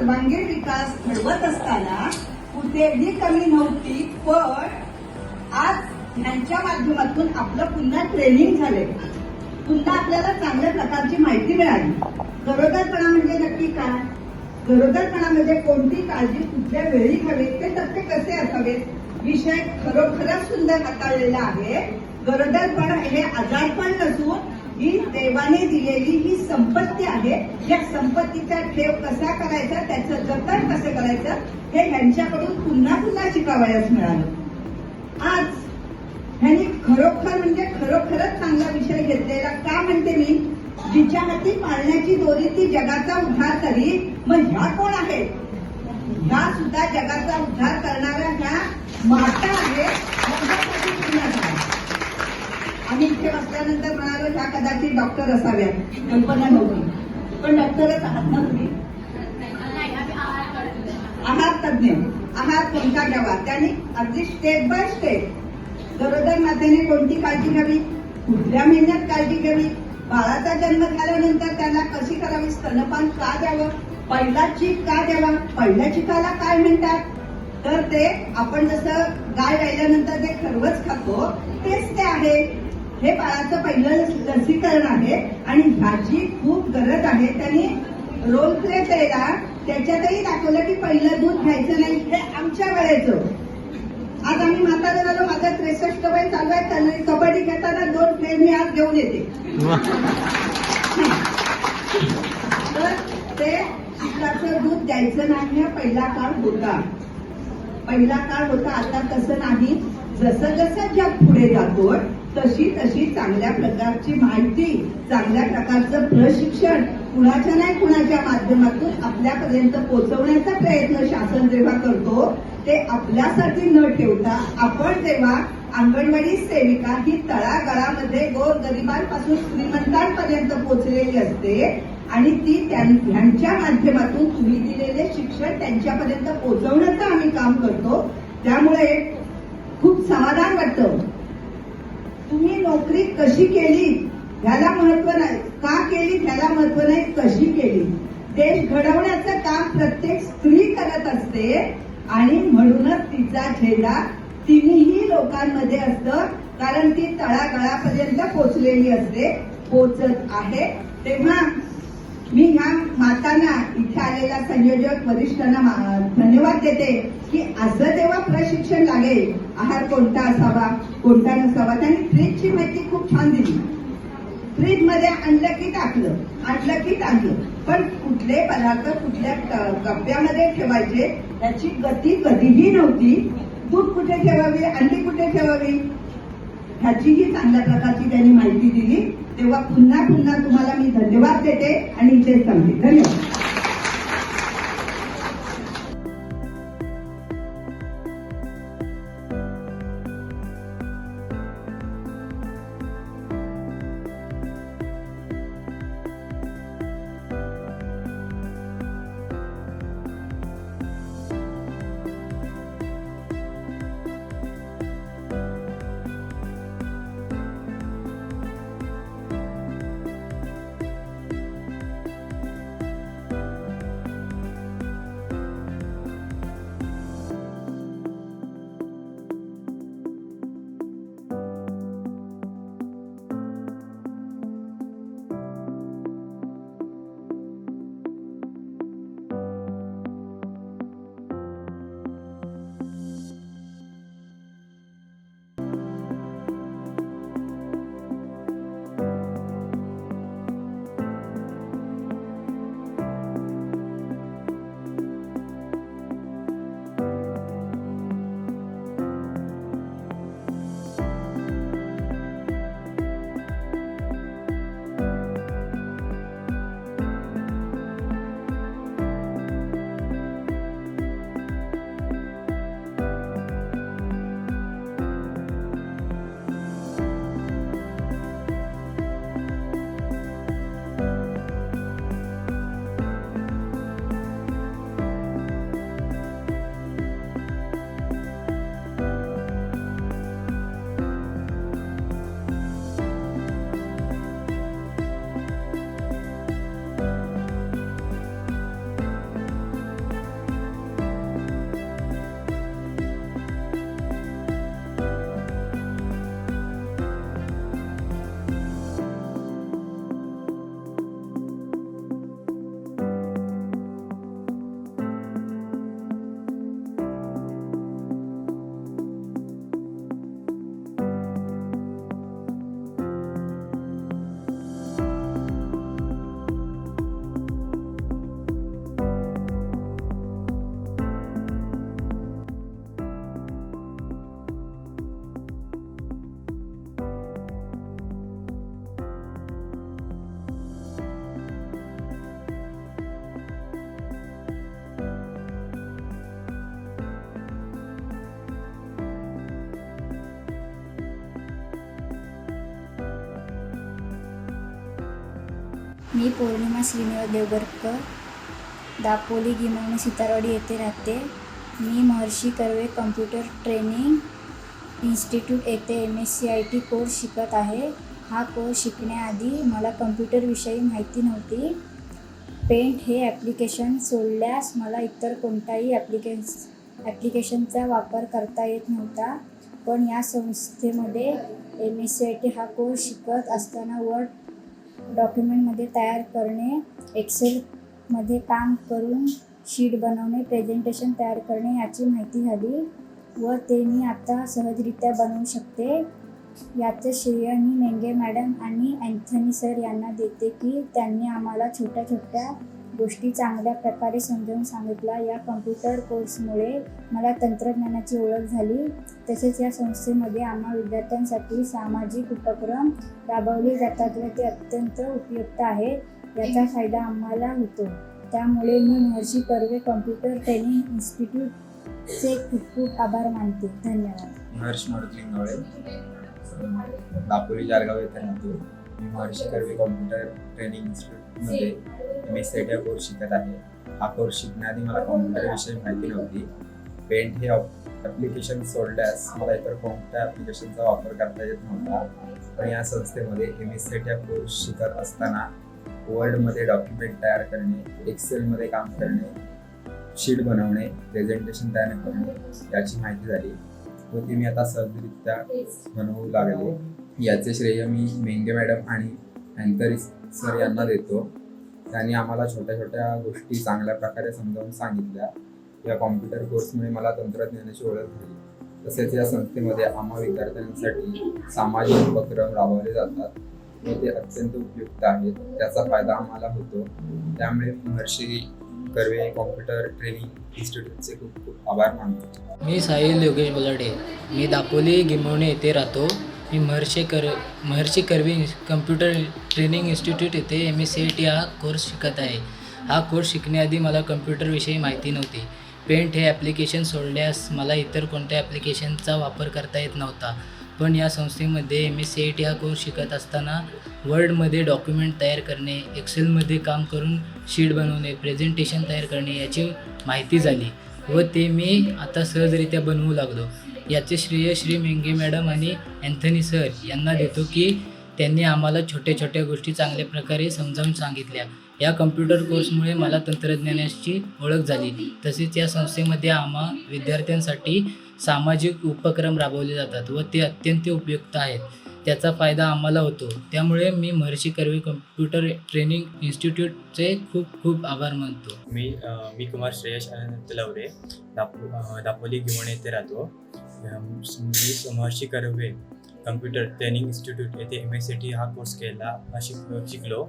सर्वांगीण विकास घडवत असताना कुठेही कमी नव्हती, पण आज ह्यांच्या माध्यमातून आपलं पुन्हा ट्रेनिंग झाले, पुन्हा आपल्याला चांगल्या प्रकारची माहिती मिळाली. गरोदरपणा म्हणजे नक्की काय, गरोदरपणामध्ये कोणती काळजी कुठल्या वेळी घ्यावी, ते टप्पे कसे असावेत, विषय खरोखरच सुंदर हाताळलेला आहे. गरोदरपण हे आजारपण नसून ही देवाने दिलेली ही संपत्ती आहे. या संपत्तीचा ठेव कसा करायचा, त्याचं जतन कसं करायचं, हे ह्यांच्याकडून पुन्हा पुन्हा शिकावयास मिळालं. आज ह्यांनी खरोखर म्हणजे खरोखरच चांगला विषय घेतलेला. का म्हणते मी, जिच्या हाती पाळण्याची दोरी ती जगाचा उद्धार करी. मग ह्या कोण आहेत, ह्या सुद्धा जगाचा उद्धार करणाऱ्या ह्या माता आहेत. आम्ही इथे बसल्यानंतर म्हणालो ह्या कदाचित डॉक्टर असाव्यात, कल्पना नव्हती, पण डॉक्टरच आहात ना तुम्ही. आहार तज्ञ, आहार कोणता घ्यावा, त्यांनी अगदी स्टेप बाय स्टेप गरोदर मातेने कोणती काळजी घ्यावी, कुठल्या महिन्यात काळजी घ्यावी, बाळाचा जन्म झाल्यानंतर त्याला कशी करावी, स्तनपान का द्यावं, पहिला चीक का द्यावा, पहिल्या चिकाला काय म्हणतात, तर ते आपण जसं गाय गायल्यानंतर ते खरवच खातो तेच ते आहे. हे बाळाचं पहिलं लसीकरण आहे आणि ह्याची खूप गरज आहे. त्यांनी रोल प्ले केला, त्याच्यातही दाखवलं की पहिलं दूध घ्यायचं नाही, हे आमच्या वेळेचं. आज आम्ही म्हातारे झालो, माझं 63 वय चालू आहे, कबड्डी घेताना 2 प्लेट मी आज घेऊन येते. तर ते चिकाचं दूध द्यायचं नाही, हा पहिला काळ होता. पहिला काळ होता, आता तसं नाही. जसं जसं जग पुढे जातो तशी तशी चांगल्या प्रकारची माहिती, चांगल्या प्रकारचं प्रशिक्षण कुणाच्या नाही कुणाच्या माध्यमातून आपल्यापर्यंत पोहोचवण्याचा प्रयत्न शासन जेव्हा करतो, ते आपल्यासाठी न ठेवता आपण जेव्हा अंगणवाडी सेविका ही तळागाळामध्ये गोरगरिबांपासून श्रीमंतांपर्यंत पोहोचलेली असते आणि ती ह्यांच्या माध्यमातून तुम्ही दिलेले शिक्षण त्यांच्यापर्यंत पोहोचवण्याचं आम्ही काम करतो. त्यामुळे खूप समाधान वाटतं. तुम्ही नोकरी कशी केली ह्याला महत्व नाही, का केली ह्याला महत्व नाही, कशी केली. देश घडवण्याचं काम प्रत्येक स्त्री करत असते आणि म्हणूनच तिचा झेंडा तिन्ही लोकांमध्ये असतं, कारण ती तळागाळापर्यंत पोचलेली असते, पोचत आहे. तेव्हा मी ह्या मातांना, इथे आलेल्या संयोजक वरिष्ठांना धन्यवाद देते की असं जेव्हा प्रशिक्षण लागेल, आहार कोणता असावा कोणता नसावा, त्यांनी फ्रीजची माहिती खूप छान दिली. फ्रीज मध्ये आणलं की टाकलं, आणलं की टाकलं, पण कुठले पदार्थ कुठल्या कप्प्यामध्ये ठेवायचे याची गती कधीही नव्हती. दूध कुठे ठेवावी, अंडी कुठे ठेवावी, ह्याचीही चांगल्या प्रकारची त्यांनी माहिती दिली. तेव्हा पुन्हा पुन्हा तुम्हाला मी धन्यवाद देते आणि इथे सांगते. धन्यवाद. मी पौर्णिमा श्रीनिवास देवगरकर, दापोली गिमवणे सितारवाडी येथे राहते. मी Maharshi Karve computer training institute येथे MSCIT कोर्स शिकत आहे. हा कोर्स शिकण्याआधी मला कम्प्युटरविषयी माहिती नव्हती. पेंट हे ॲप्लिकेशन सोडल्यास मला इतर कोणत्याही ॲप्लिकेशनचा वापर करता येत नव्हता. पण या संस्थेमध्ये MSCIT हा कोर्स शिकत असताना वर्ड डॉक्युमेंटमध्ये तयार करणे, एक्सेलमध्ये काम करून शीट बनवणे, प्रेझेंटेशन तयार करणे याची माहिती झाली व ते मी आता सहजरित्या बनवू शकते. याचे श्रेय मी मेंगे मॅडम आणि अँथनी सर यांना देते की त्यांनी आम्हाला छोट्या छोट्या गोष्टी चांगल्या प्रकारे समजावून सांगितल्या. या कम्प्युटर कोर्समुळे मला तंत्रज्ञानाची ओळख झाली. तसेच या संस्थेमध्ये आम्हा विद्यार्थ्यांसाठी सामाजिक उपक्रम राबवले जातात व ते अत्यंत उपयुक्त आहेत. याचा फायदा आम्हाला होतो. त्यामुळे मी महर्षी कर्वे कम्प्युटर ट्रेनिंग इन्स्टिट्यूटचे खूप खूप आभार मानते. धन्यवाद. हर्ष मारुती लिंगावळे, दापोली जारगाव येथे राहतो. मी महर्षी कर्वे कॉम्प्युटर ट्रेनिंग इन्स्टिट्यूटमध्ये MSCIT हा कोर्स शिकत आहे. हा कोर्स शिकण्याआधी मला कॉम्प्युटरविषयी माहिती नव्हती. पेंट हे ॲप्लिकेशन सोडल्यास मला इतर कोणत्या ॲप्लिकेशनचा वापर करता येत नव्हता. पण या संस्थेमध्ये MSCIT हा कोर्स शिकत असताना वर्डमध्ये डॉक्युमेंट तयार करणे, एक्सेलमध्ये काम करणे, शीट बनवणे, प्रेझेंटेशन तयार करणे याची माहिती झाली व ती मी आता सहजरित्या बनवू लागले. याचे श्रेय मी मेंगे मॅडम आणि अँथनी सर यांना देतो. त्यांनी आम्हाला छोट्या छोट्या गोष्टी चांगल्या प्रकारे समजावून सांगितल्या. या कॉम्प्युटर कोर्समुळे मला तंत्रज्ञानाची ओळख झाली. तसेच या संस्थेमध्ये आम्हा विद्यार्थ्यांसाठी सामाजिक उपक्रम राबवले जातात व ते अत्यंत उपयुक्त आहेत. त्याचा फायदा आम्हाला होतो. त्यामुळे महर्षी कर्वे कॉम्प्युटर ट्रेनिंग इन्स्टिट्यूटचे खूप खूप आभार मानतो. मी साहिल योगेश बलाडे, मी दापोली गिमवणे येथे राहतो. मी Maharshi Karve computer training institute येथे MSCIT हा कोर्स शिकत आहे. हा कोर्स शिकण्याआधी मला कम्प्युटरविषयी माहिती नव्हती. पेंट हे ॲप्लिकेशन सोडल्यास मला इतर कोणत्या ॲप्लिकेशनचा वापर करता येत नव्हता. पण या संस्थेमध्ये MSCIT हा कोर्स शिकत असताना वर्डमध्ये डॉक्युमेंट तयार करणे, एक्सेलमध्ये काम करून शीट बनवणे, प्रेझेंटेशन तयार करणे याची माहिती झाली व ते मी आता सहजरित्या बनवू लागलो. याचे श्रेय श्री मेंगे मॅडम आणि अँथनी सर यांना देतो की त्यांनी आम्हाला छोट्या छोट्या गोष्टी चांगल्या प्रकारे समजावून सांगितल्या. या कम्प्युटर कोर्समुळे मला तंत्रज्ञानाची ओळख झाली. तसेच या संस्थेमध्ये आम्हा विद्यार्थ्यांसाठी सामाजिक उपक्रम राबवले जातात व ते अत्यंत उपयुक्त आहेत. त्याचा फायदा आम्हाला होतो. त्यामुळे मी महर्षी कर्वे कम्प्युटर ट्रेनिंग इन्स्टिट्यूटचे खूप खूप आभार मानतो. मी कुमार श्रेयश अनंत लवरे, दापोली गिमवणे येथे राहतो. मी Maharshi Karve computer training institute येथे MSCIT हा कोर्स शिकलो.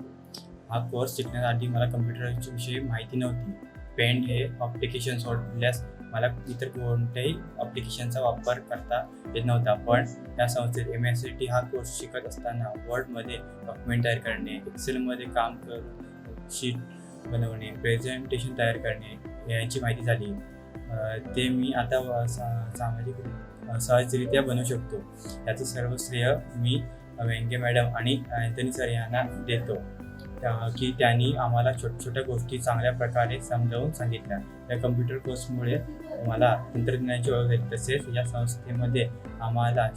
हा कोर्स शिकण्यासाठी मला कम्प्युटरच्या विषयी माहिती नव्हती. पेंट हे ॲप्लिकेशन सोडल्यास मला इतर कोणत्याही ॲप्लिकेशनचा वापर करता येत नव्हता. पण या संस्थेत MSCIT हा कोर्स शिकत असताना वर्डमध्ये डॉक्युमेंट तयार करणे, एक्सेलमध्ये काम करून शीट बनवणे, प्रेझेंटेशन तयार करणे यांची माहिती झाली. ते मी आता सहजरित्या बनवू शकतो. याचं सर्व श्रेय मी मेंगे मॅडम आणि अँथनी सर यांना देतो की त्यांनी आम्हाला छोट्या गोष्टी चांगल्या प्रकारे समजावून सांगितल्या. या कम्प्युटर कोर्समुळे मला तंत्रज्ञानाची ओळख झाली. तसेच या संस्थेमध्ये आम्हाला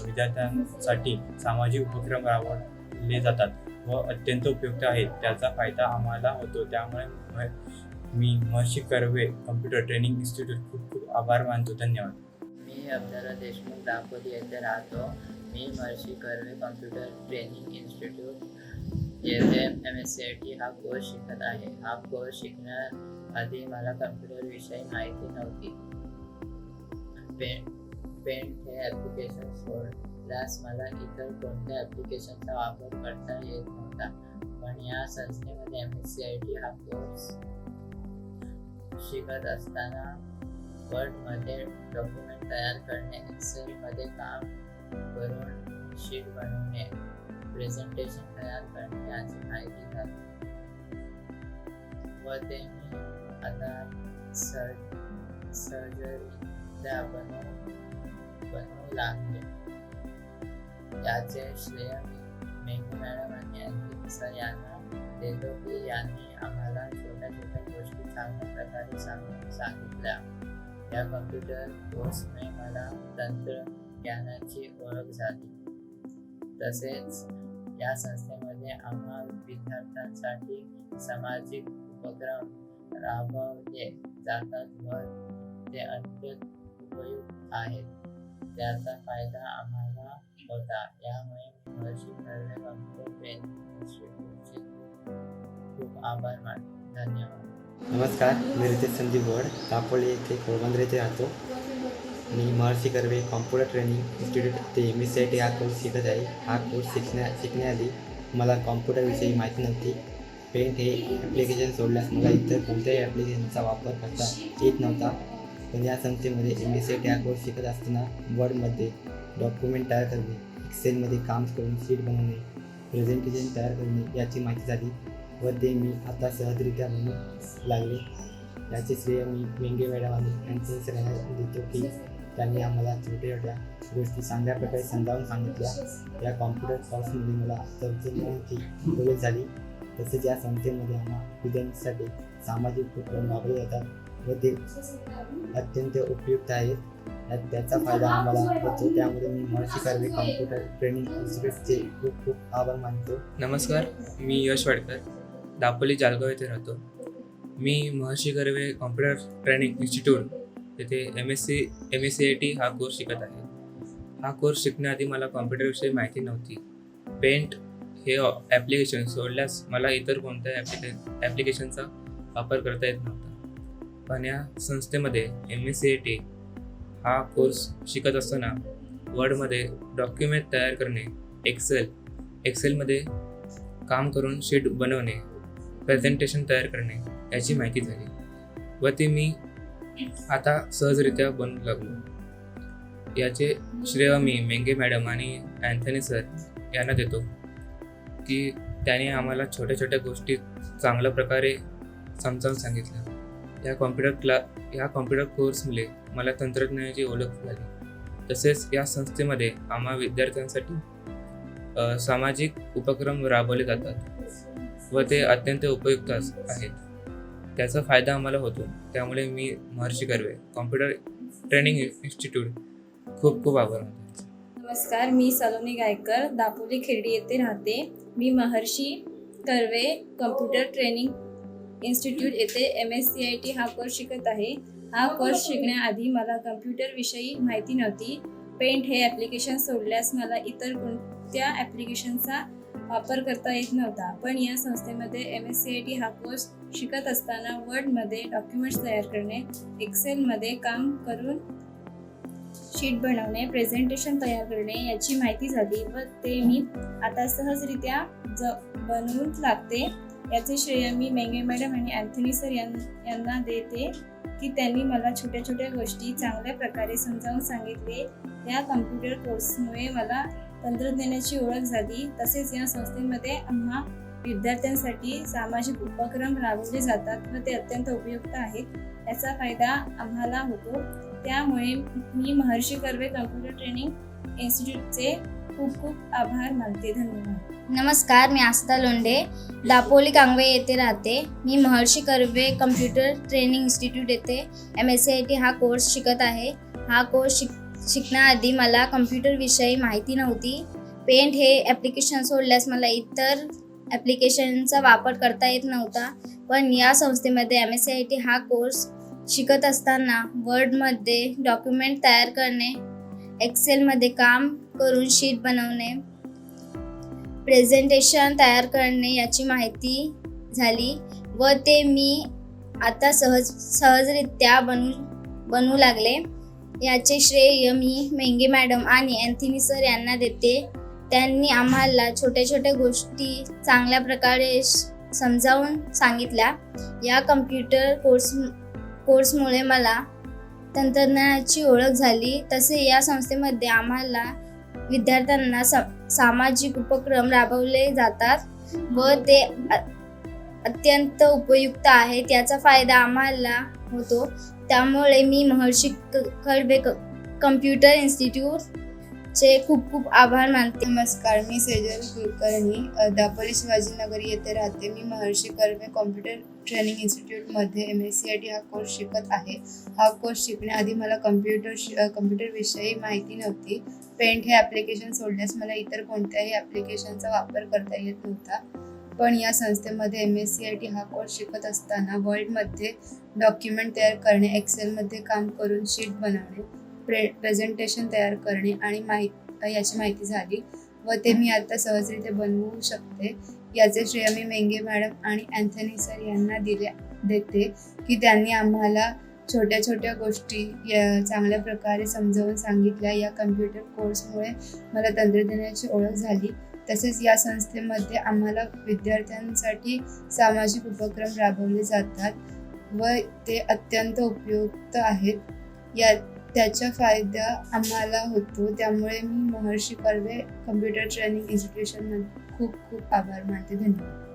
विद्यार्थ्यांसाठी सामाजिक उपक्रम राबवले जातात व अत्यंत उपयुक्त आहेत. त्याचा फायदा आम्हाला होतो. त्यामुळे मी Maharshi Karve computer training institute खूप खूप आभार मानतो. धन्यवाद. मी अब्दुल्ला देशमुख, दापोली येथे राहतो. मी Maharshi Karve computer training institute येथे MSCIT हा कोर्स शिकत आहे. हा कोर्स शिकण्याआधी मला कम्प्युटरविषयी माहिती नव्हती. पेंट हे ॲप्लिकेशन सोडल्यास मला इतर कोणत्या ॲप्लिकेशनचा वापर करता येत नव्हता. पण या संस्थेमध्ये MSCIT हा कोर्स शिकत असताना वर्डमध्ये डॉक्युमेंट तयार करणे, एक्सेलमध्ये काम करून शीट बनवणे, प्रेझेंटेशन तयार करणे याची माहिती झाली व ते मी आता सर्जरीला बनवू लागले. याचे श्रेय मेंगे मॅडम आणि अँथनी सर यांना देतो यांनी आम्हाला छोट्या छोट्या गोष्टी चांगल्या प्रकारे सांगून सांगितल्या. या कम्प्युटर कोर्सने मला तंत्रज्ञानाची ओळख झाली. तसेच या संस्थेमध्ये आम्हा विद्यार्थ्यांसाठी सामाजिक उपक्रम राबवले जातात व ते अत्यंत उपयुक्त आहेत. त्याचा फायदा आम्हाला होता. यामुळे महर्षी कर्वे कम्प्युटर ट्रेनिंग इन्स्टिट्यूटचे खूप आभार मानतो. धन्यवाद. नमस्कार, मी रितेश संदीप वड, दापोली येथे कोळबंद्रे येथे राहतो. मी Maharshi Karve computer training institute ते MSCIT हा कोर्स शिकत आहे. हा कोर्स शिकण्याआधी मला कॉम्प्युटरविषयी माहिती नव्हती. पेंट हे ॲप्लिकेशन सोडल्यास मला इतर कोणत्याही ॲप्लिकेशनचा वापर करता येत नव्हता. पण या संस्थेमध्ये MSCIT हा कोर्स शिकत असताना वर्डमध्ये डॉक्युमेंट तयार करणे, एक्सेलमध्ये काम करून शीट बनवणे, प्रेझेंटेशन तयार करणे याची माहिती झाली व ते मी आता सहजरित्या बनवू लागले. याचे श्रेय मी मेंगे मॅडम आणि अँथनी सर यांना देतो की त्यांनी आम्हाला छोट्या छोट्या गोष्टी चांगल्या प्रकारे समजावून सांगितल्या. या कॉम्प्युटर कोर्समध्ये मला तंत्रज्ञानाची ओळख झाली. तसेच या संस्थेमध्ये आम्हा विद्यार्थ्यांसाठी सामाजिक उपक्रम राबवले जातात व ते अत्यंत उपयुक्त आहेत. त्याचा फायदा आम्हाला होतो. त्यामुळे मी महर्षी कर्वे कॉम्प्युटर ट्रेनिंग इन्स्टिट्यूटचे खूप खूप आभार मानतो. नमस्कार, मी यश वाडकर, दापोली जालगाव येथे राहतो. मी Maharshi Karve computer training institute येथे MSCIT हा कोर्स शिकत आहे. हा कोर्स शिकण्याआधी मला कॉम्प्युटरविषयी माहिती नव्हती. पेंट हे ॲप्लिकेशन सोडल्यास मला इतर कोणत्याही ॲप्लिकेशनचा वापर करता येत नव्हता. पण या संस्थेमध्ये MSCIT हा कोर्स शिकत असताना वर्डमध्ये डॉक्युमेंट तयार करणे, एक्सेलमध्ये काम करून शीट बनवणे, प्रेझेंटेशन तयार करणे याची माहिती झाली व ती मी आता सहजरित्या बनवू लागलो. याचे श्रेय मी मेंगे मॅडम आणि अँथनी सर यांना देतो की त्यांनी आम्हाला छोट्या छोट्या गोष्टी चांगल्या प्रकारे समजावून सांगितल्या. या कॉम्प्युटर कोर्समुळे मला तंत्रज्ञानाची ओळख झाली. तसेच या संस्थेमध्ये आम्हा विद्यार्थ्यांसाठी सामाजिक उपक्रम राबवले जातात व ते अत्यंत उपयुक्त आहेत. त्याचा फायदा आम्हाला होतो. त्यामुळे मी Maharshi Karve computer training institute खूप खूप आभार मानतो. नमस्कार, मी सलोनी गायकर, दापोली खिर्डी येथे राहते. मी Maharshi Karve computer training institute येथे MSCIT हा कोर्स शिकत आहे. हा कोर्स शिकण्याआधी मला कम्प्युटरविषयी माहिती नव्हती. पेंट हे ॲप्लिकेशन सोडल्यास मला इतर कोणत्या ॲप्लिकेशनचा वापर करता येत नव्हता. पण या संस्थेमध्ये MSCIT हा कोर्स शिकत असताना वर्डमध्ये डॉक्युमेंट्स तयार करणे, एक्सेलमध्ये काम करून शीट बनवणे, प्रेझेंटेशन तयार करणे याची माहिती झाली व ते मी आता सहजरित्या बनवून लागते. याचे श्रेय मी मेंगे मॅडम आणि अँथनी सर यांना देते की त्यांनी मला छोट्या छोट्या गोष्टी चांगल्या प्रकारे समजावून सांगितले. या कम्प्युटर कोर्समुळे मला तंत्रज्ञानाची ओळख झाली. तसेच या संस्थेमध्ये आम्हा विद्यार्थ्यांसाठी सामाजिक उपक्रम राबवले जातात व ते अत्यंत उपयुक्त आहेत. याचा फायदा आम्हाला होतो. त्यामुळे मी महर्षी कर्वे कम्प्युटर ट्रेनिंग इन्स्टिट्यूटचे खूप खूप आभार मानते. धन्यवाद. नमस्कार, मी आस्था लोंढे, दापोली कांगवे येथे राहते. मी Maharshi Karve computer training institute येथे MSCIT हा कोर्स शिकत आहे. हा कोर्स शिकण्याआधी मला कम्प्युटरविषयी माहिती नव्हती. पेंट हे ॲप्लिकेशन सोडल्यास मला इतर ॲप्लिकेशनचा वापर करता येत नव्हता. पण या संस्थेमध्ये MSCIT हा कोर्स शिकत असताना वर्डमध्ये डॉक्युमेंट तयार करणे, एक्सेलमध्ये काम करून शीट बनवणे, प्रेझेंटेशन तयार करणे याची माहिती झाली व ते मी आता सहजरित्या बनवू लागले. याचे श्रेय मी मेंगे मॅडम आणि अँथनी सर यांना देते. त्यांनी आम्हाला छोट्या छोट्या गोष्टी चांगल्या प्रकारे समजावून सांगितल्या. या कम्प्युटर कोर्समुळे मला तंत्रज्ञानाची ओळख झाली. तसे या संस्थेमध्ये आम्हाला विद्यार्थ्यांना सामाजिक उपक्रम राबवले जातात व ते अत्यंत उपयुक्त आहेत. याचा फायदा आम्हाला होतो. त्यामुळे मी महर्षी कर्वे कम्प्युटर इन्स्टिट्यूट चे खूप खूप आभार मानते. नमस्कार, मी सेजल कुलकर्णी दापोली शिवाजीनगर येथे राहते. मी महर्षी कर्वे कॉम्प्युटर ट्रेनिंग इन्स्टिट्यूटमध्ये MSCIT हा कोर्स शिकत आहे. हा कोर्स शिकण्याआधी मला कम्प्युटरविषयी माहिती नव्हती. पेंट हे ॲप्लिकेशन सोडल्यास मला इतर कोणत्याही ॲप्लिकेशनचा वापर करता येत नव्हता. पण या संस्थेमध्ये MSCIT हा कोर्स शिकत असताना वर्डमध्ये डॉक्युमेंट तयार करणे, एक्सेलमध्ये काम करून शीट बनवणे, प्रेझेंटेशन तयार करणे आणि याची माहिती झाली व ते मी आता सहजरित्या बनवू शकते. याचे श्रेय मी मेंगे मॅडम आणि अँथनी सर यांना देते की त्यांनी आम्हाला छोट्या छोट्या गोष्टी चांगल्या प्रकारे समजावून सांगितल्या. या कम्प्युटर कोर्समुळे मला तंत्रज्ञानाची ओळख झाली. तसेच या संस्थेमध्ये आम्हाला विद्यार्थ्यांसाठी सामाजिक उपक्रम राबवले जातात व ते अत्यंत उपयुक्त आहेत. त्याचा फायदा आम्हाला होतो. त्यामुळे मी महर्षी कर्वे कम्प्युटर ट्रेनिंग इन्स्टिट्यूशनमध्ये खूप खूप आभार मानते. धन्यवाद.